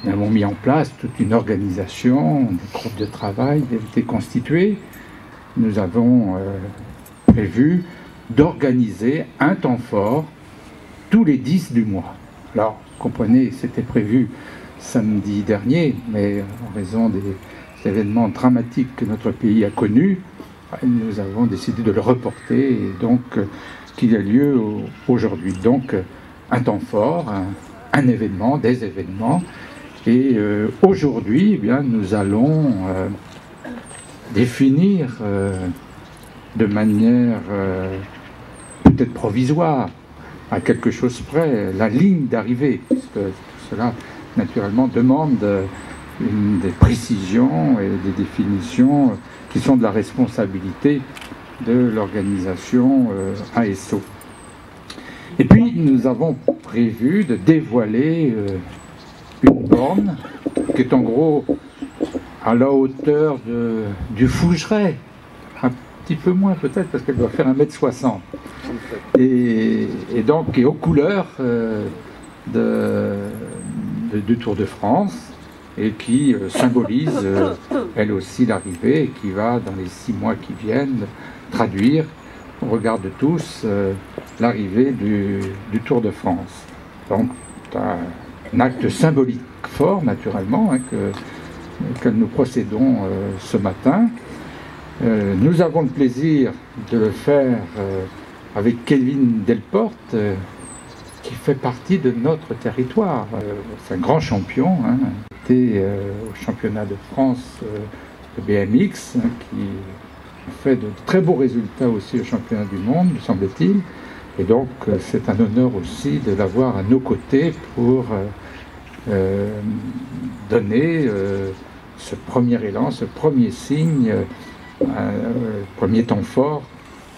Nous avons mis en place toute une organisation, des groupes de travail ont été constitués. Nous avons prévu d'organiser un temps fort tous les 10 du mois. Alors, comprenez, c'était prévu samedi dernier, mais en raison des événements dramatiques que notre pays a connus, nous avons décidé de le reporter et donc qu'il a lieu aujourd'hui. Donc, un temps fort, un événement, des événements. Et aujourd'hui, eh bien, nous allons définir de manière peut-être provisoire, à quelque chose près, la ligne d'arrivée, puisque tout cela, naturellement, demande des précisions et des définitions qui sont de la responsabilité de l'organisation ASO. Et puis, nous avons prévu de dévoiler une borne qui est en gros à la hauteur du Fougeray, un petit peu moins peut-être parce qu'elle doit faire 1,60 m, et donc qui est aux couleurs du Tour de France et qui symbolise elle aussi l'arrivée et qui va dans les 6 mois qui viennent traduire au regard de tous l'arrivée du Tour de France. Donc un acte symbolique fort naturellement que nous procédons ce matin. Nous avons le plaisir de le faire avec Kelvin Delporte, qui fait partie de notre territoire. C'est un grand champion, il était au championnat de France de BMX, qui fait de très beaux résultats aussi au championnat du monde, me semble-t-il. Et donc c'est un honneur aussi de l'avoir à nos côtés pour donner ce premier élan, ce premier signe, premier temps fort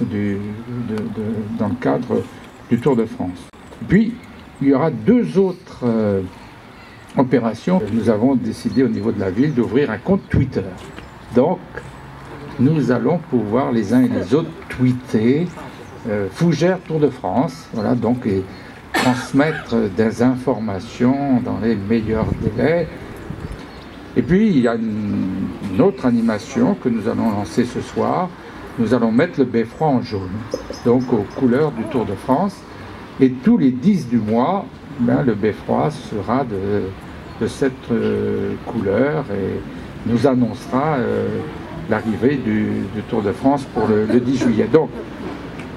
dans le cadre du Tour de France. Puis, il y aura 2 autres opérations. Nous avons décidé au niveau de la ville d'ouvrir un compte Twitter. Donc, nous allons pouvoir les uns et les autres tweeter Fougères Tour de France, voilà, donc, et transmettre des informations dans les meilleurs délais. Et puis, il y a une autre animation que nous allons lancer ce soir. Nous allons mettre le beffroi en jaune, donc aux couleurs du Tour de France. Et tous les 10 du mois, ben, le beffroi sera de cette couleur et nous annoncera l'arrivée du Tour de France pour le 10 juillet. Donc,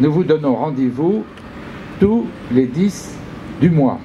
nous vous donnons rendez-vous tous les 10 du mois.